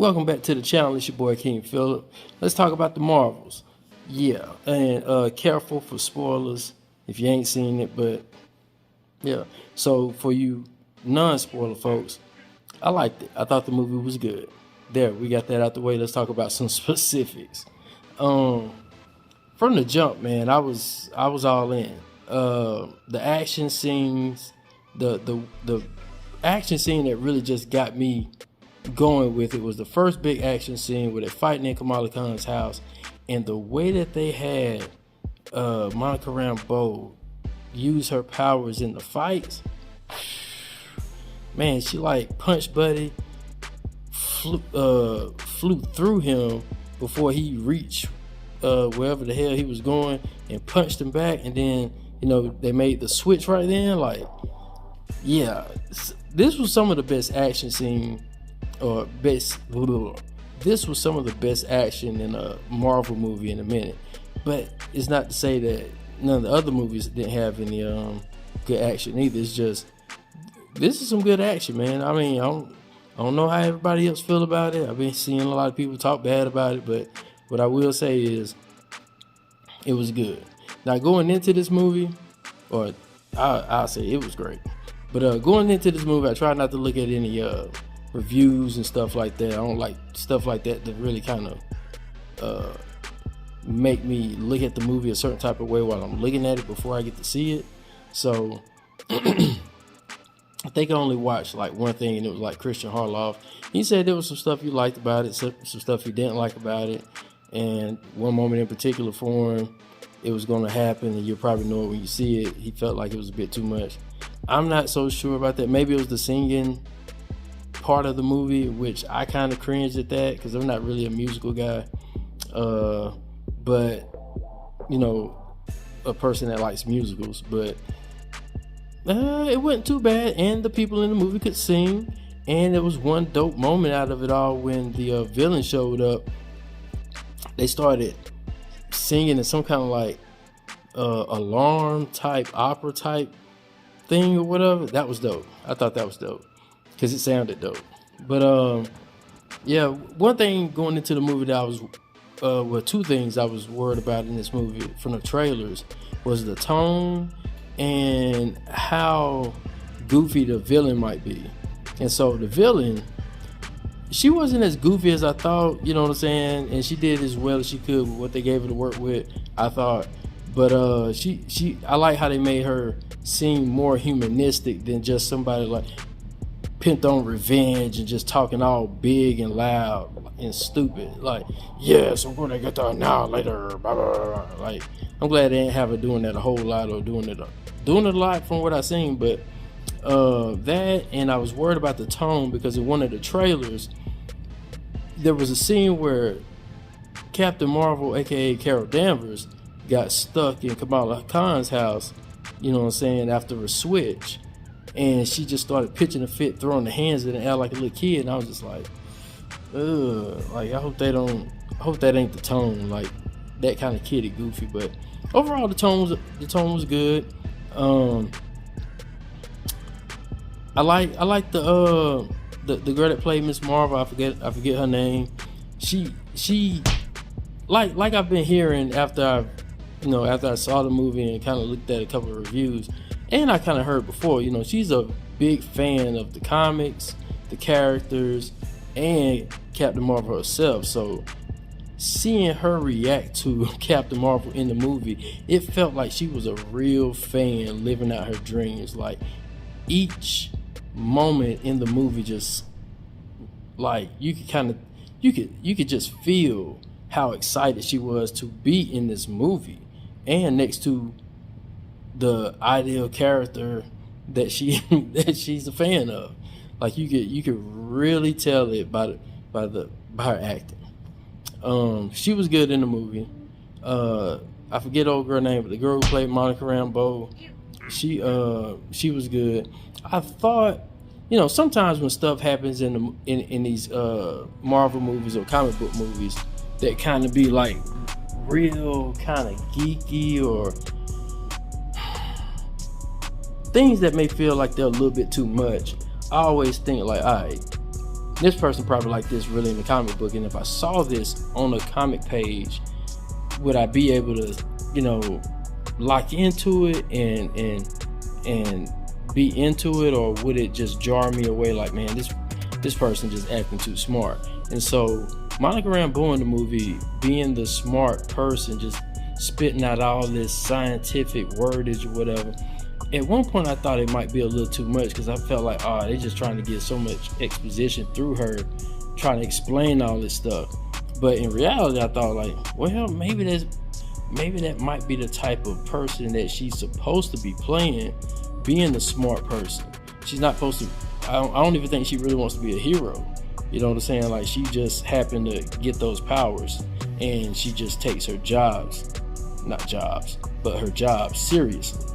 Welcome back to the channel. It's your boy King Phillip. Let's talk about the Marvels. Yeah, and careful for spoilers if you ain't seen it, but yeah. So for you non-spoiler folks, I liked it. I thought the movie was good. There, we got that out the way. Let's talk about some specifics. From the jump, man, I was all in. The action scenes, the action scene that really just got me going with it was the first big action scene where they're fighting in Kamala Khan's house, and the way that they had Monica Rambeau use her powers in the fights. Man, she like punched Buddy, flew through him before he reached wherever the hell he was going, and punched him back, and then they made the switch right then. Like, yeah, this was some of the best action scene. This was some of the best action in a Marvel movie in a minute. But it's not to say that none of the other movies didn't have any good action either. It's just, this is some good action, man. I mean, I don't know how everybody else feel about it. I've been seeing a lot of people talk bad about it, but what I will say is it was good. Now, going into this movie, or I'll say it was great. But going into this movie, I try not to look at any reviews and stuff like that. I don't like stuff like that really kind of make me look at the movie a certain type of way while I'm looking at it before I get to see it. So I think I only watched like one thing, and it was like Christian Harloff. He said there was some stuff he liked about it, some stuff he didn't like about it, and one moment in particular for him, it was going to happen, and you'll probably know it when you see it. He felt like it was a bit too much. I'm not so sure about that. Maybe it was the singing part of the movie, which I kind of cringed at that because I'm not really a musical guy, but a person that likes musicals. But it wasn't too bad, and the people in the movie could sing, and there was one dope moment out of it all when the villain showed up. They started singing in some kind of like alarm type, opera type thing or whatever. That was dope. I thought that was dope because it sounded dope. But yeah, one thing going into the movie that I was two things I was worried about in this movie from the trailers was the tone and how goofy the villain might be. And so the villain, she wasn't as goofy as I thought, you know what I'm saying? And she did as well as she could with what they gave her to work with, I thought. But I like how they made her seem more humanistic than just somebody like pent on revenge and just talking all big and loud and stupid. Like, yes, I'm gonna get to annihilate her. Blah, blah, blah. Like, I'm glad they didn't have her doing that a whole lot, or doing it a lot from what I seen. But that, and I was worried about the tone because in one of the trailers there was a scene where Captain Marvel, aka Carol Danvers, got stuck in Kamala Khan's house, you know what I'm saying, after a switch, and she just started pitching a fit, throwing the hands in the air like a little kid, and I was just like, ugh, like I hope that ain't the tone, like that kind of kiddie goofy. But overall the tone was good. I like the girl that played Miss Marvel. I forget her name. She like I've been hearing after I saw the movie and kind of looked at a couple of reviews, and I kind of heard before, she's a big fan of the comics, the characters, and Captain Marvel herself. So seeing her react to Captain Marvel in the movie, it felt like she was a real fan living out her dreams. Like, each moment in the movie, just like you could just feel how excited she was to be in this movie, and next to the ideal character that she's a fan of. Like, you could really tell it by her acting. She was good in the movie. I forget old girl name, but the girl who played Monica Rambeau, she was good. I thought, sometimes when stuff happens in these Marvel movies or comic book movies that kind of be like real kind of geeky, or things that may feel like they're a little bit too much, I always think like, all right, this person probably like this really in the comic book, and if I saw this on a comic page, would I be able to, lock into it and be into it, or would it just jar me away like, man, this person just acting too smart? And so Monica Rambeau in the movie, being the smart person, just spitting out all this scientific wordage or whatever, at one point I thought it might be a little too much, because I felt like, they're just trying to get so much exposition through her, trying to explain all this stuff. But in reality, I thought like, well, maybe that might be the type of person that she's supposed to be playing, being the smart person. She's not supposed to, I don't even think she really wants to be a hero. You know what I'm saying? Like, she just happened to get those powers, and she just takes her not jobs, but her job seriously.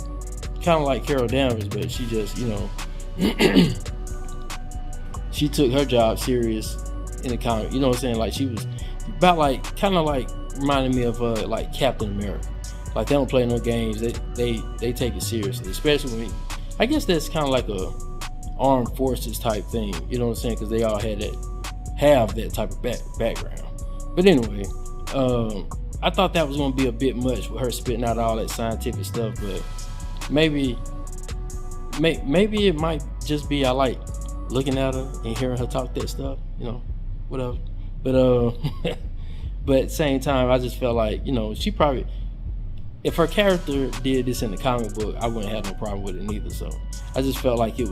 Kind of like Carol Danvers, but she just, she took her job serious in the comic. You know what I'm saying? Like, she was about like, kind of like reminding me of like Captain America. Like, they don't play no games. They take it seriously, especially when, I guess that's kind of like a armed forces type thing. You know what I'm saying? Because they all have that type of background. But anyway, I thought that was going to be a bit much with her spitting out all that scientific stuff, but maybe it might just be I like looking at her and hearing her talk that stuff, whatever. But but at the same time, I just felt like, she probably, if her character did this in the comic book, I wouldn't have no problem with it neither. So I just felt like it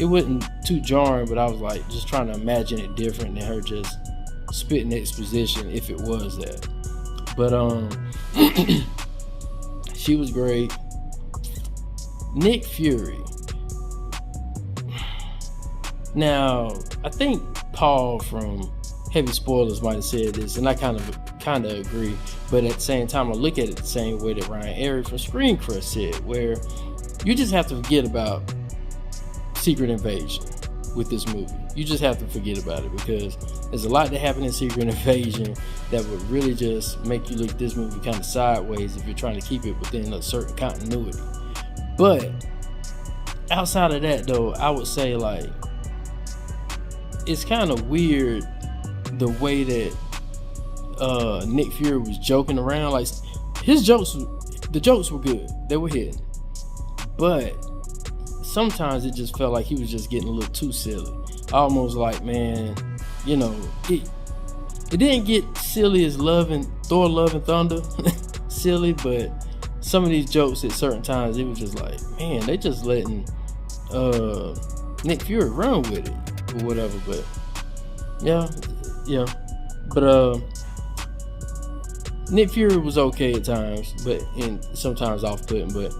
wasn't too jarring, but I was like just trying to imagine it different than her just spitting exposition if it was that. But she was great. Nick Fury. Now, I think Paul from Heavy Spoilers might have said this, and I kind of agree, but at the same time I look at it the same way that Ryan Airy from Screen Crush said, where you just have to forget about Secret Invasion with this movie. You just have to forget about it, because there's a lot that happened in Secret Invasion that would really just make you look at this movie kind of sideways if you're trying to keep it within a certain continuity. But outside of that, though, I would say like it's kind of weird the way that Nick Fury was joking around. Like, the jokes were good, they were hidden, but sometimes it just felt like he was just getting a little too silly. Almost like, man, it didn't get silly as Thor Love and Thunder silly, but some of these jokes at certain times, it was just like, man, they just letting Nick Fury run with it or whatever. But yeah. But Nick Fury was okay at times, and sometimes off-putting, but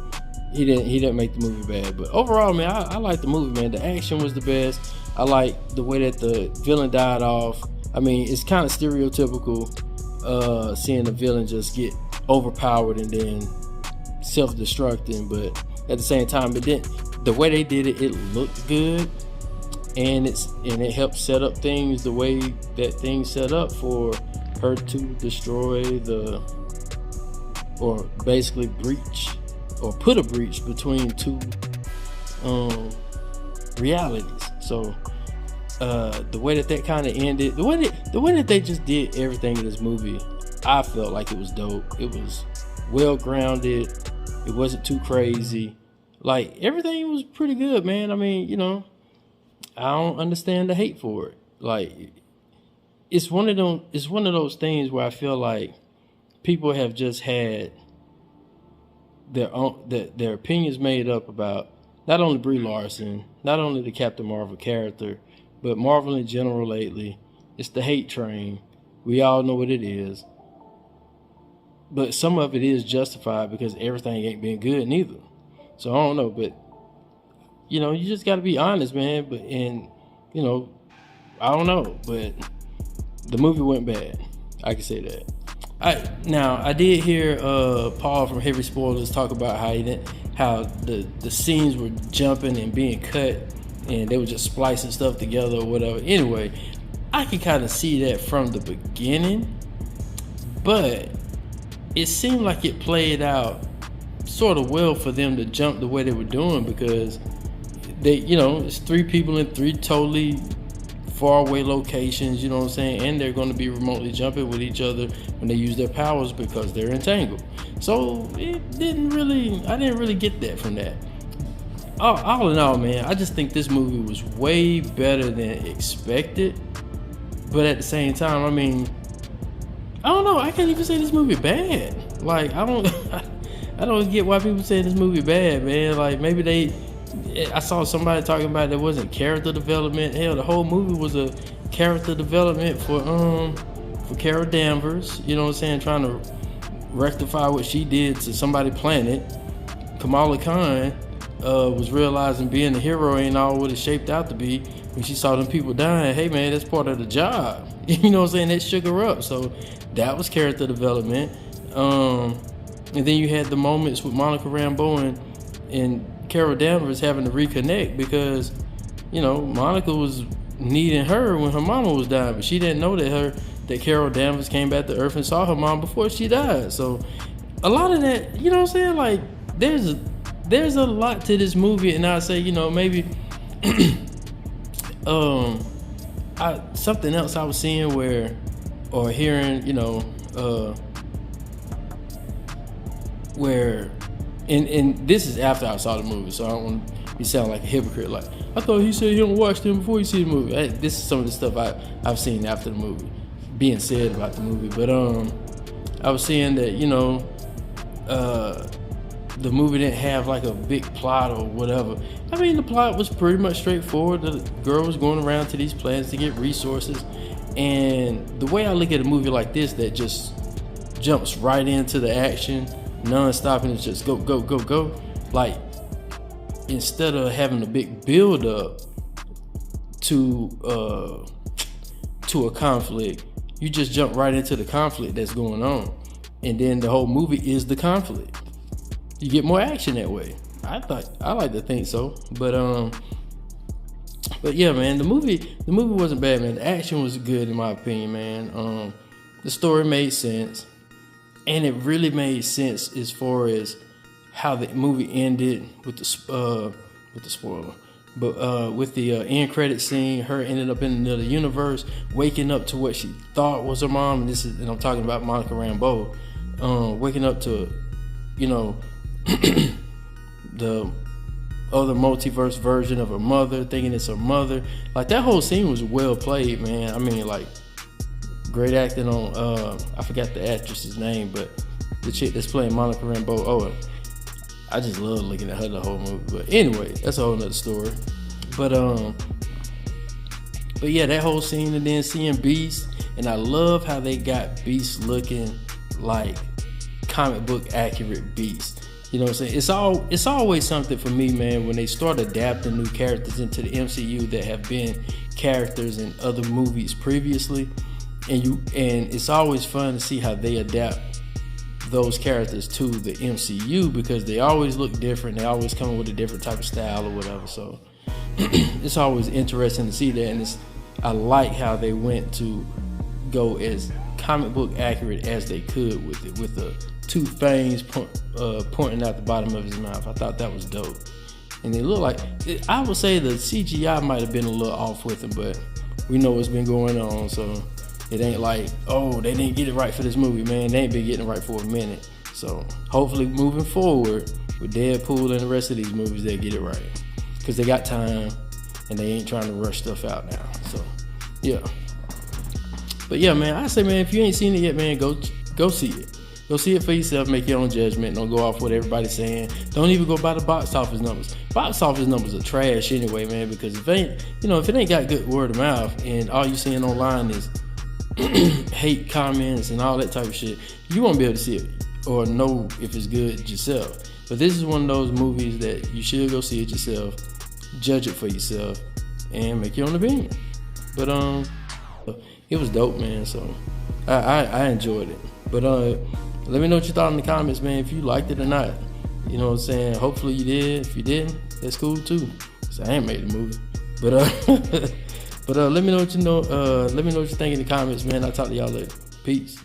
he didn't make the movie bad. But overall, man, I like the movie, man. The action was the best. I like the way that the villain died off. I mean, it's kind of stereotypical seeing the villain just get overpowered and then self-destructing, but at the same time, the way they did it looked good, and it helped set up things the way that things set up for her to destroy or basically breach or put a breach between two realities. So the way that kind of ended, the way that they just did everything in this movie, I felt like it was dope. It was well grounded. It wasn't too crazy. Like, everything was pretty good, man. I mean, I don't understand the hate for it. Like, it's one of those things where I feel like people have just had their opinions made up about not only Brie Larson, not only the Captain Marvel character, but Marvel in general lately. It's the hate train. We all know what it is. But some of it is justified because everything ain't been good neither. So I don't know, but you just got to be honest, man. But I don't know, but the movie went bad. I can say that. Now I did hear Paul from Heavy Spoilers talk about how the scenes were jumping and being cut, and they were just splicing stuff together or whatever. Anyway, I can kind of see that from the beginning, but it seemed like it played out sort of well for them to jump the way they were doing, because it's three people in three totally faraway locations, you know what I'm saying? And they're going to be remotely jumping with each other when they use their powers because they're entangled. So I didn't really get that from that. All in all, man, I just think this movie was way better than expected. But at the same time, I mean, I don't know. I can't even say this movie bad. Like, I don't get why people say this movie bad, man. Like, maybe I saw somebody talking about there wasn't character development. Hell, the whole movie was a character development for Carol Danvers. You know what I'm saying? Trying to rectify what she did to somebody's planet. Kamala Khan was realizing being a hero ain't all what it shaped out to be when she saw them people dying. Hey, man, that's part of the job. You know what I'm saying? That shook her up. So that was character development. And then you had the moments with Monica Rambeau and Carol Danvers having to reconnect because, you know, Monica was needing her when her mama was dying, but she didn't know that Carol Danvers came back to Earth and saw her mom before she died. So a lot of that, you know what I'm saying? Like, there's a lot to this movie, and I'd say, you know, maybe something else I was seeing or hearing, you know, where, and this is after I saw the movie, so I don't want to be sounding like a hypocrite. Like, I thought he said he don't watch them before he see the movie. This is some of the stuff I've seen after the movie, being said about the movie. But I was seeing that, you know, the movie didn't have like a big plot or whatever. I mean, the plot was pretty much straightforward. The girl was going around to these planets to get resources. And the way I look at a movie like this that just jumps right into the action, non-stop, and it's just go, go, go, go. Like, instead of having a big build up to a conflict, you just jump right into the conflict that's going on. And then the whole movie is the conflict. You get more action that way. I like to think so. But yeah, man, the movie wasn't bad, man. The action was good in my opinion, man. The story made sense. And it really made sense as far as how the movie ended with the spoiler. But with the end credit scene, her ended up in another universe, waking up to what she thought was her mom, and I'm talking about Monica Rambeau, waking up to, you know, the other multiverse version of her mother, thinking it's her mother. Like, that whole scene was well played, man. I mean, like, great acting on I forgot the actress's name, but the chick that's playing Monica Rambeau. Oh, I just love looking at her the whole movie. But anyway, that's a whole nother story. But yeah, that whole scene, and then seeing Beast, and I love how they got Beast looking like comic book accurate Beast. You know what I'm saying? It's always something for me, man, when they start adapting new characters into the MCU that have been characters in other movies previously, and it's always fun to see how they adapt those characters to the MCU, because they always look different. They always come up with a different type of style or whatever. So it's always interesting to see that, and I like how they went to go as comic book accurate as they could with it, with the two fangs pointing out the bottom of his mouth. I thought that was dope. And it looked like, I would say the CGI might have been a little off with him, but we know what's been going on, so it ain't like, oh, they didn't get it right for this movie, man. They ain't been getting it right for a minute. So hopefully moving forward with Deadpool and the rest of these movies, they'll get it right, because they got time and they ain't trying to rush stuff out now. So yeah. But yeah, man, I say, man, if you ain't seen it yet, man, go see it. Go see it for yourself, make your own judgment. Don't go off what everybody's saying. Don't even go by the box office numbers. Box office numbers are trash anyway, man, because if it ain't got good word of mouth and all you seeing online is hate comments and all that type of shit, you won't be able to see it or know if it's good yourself. But this is one of those movies that you should go see it yourself, judge it for yourself, and make your own opinion. But it was dope, man. So I enjoyed it. But let me know what you thought in the comments, man, if you liked it or not. You know what I'm saying? Hopefully you did. If you didn't, that's cool too, so I ain't made the movie. But let me know what you think in the comments, man. I'll talk to y'all later. Peace.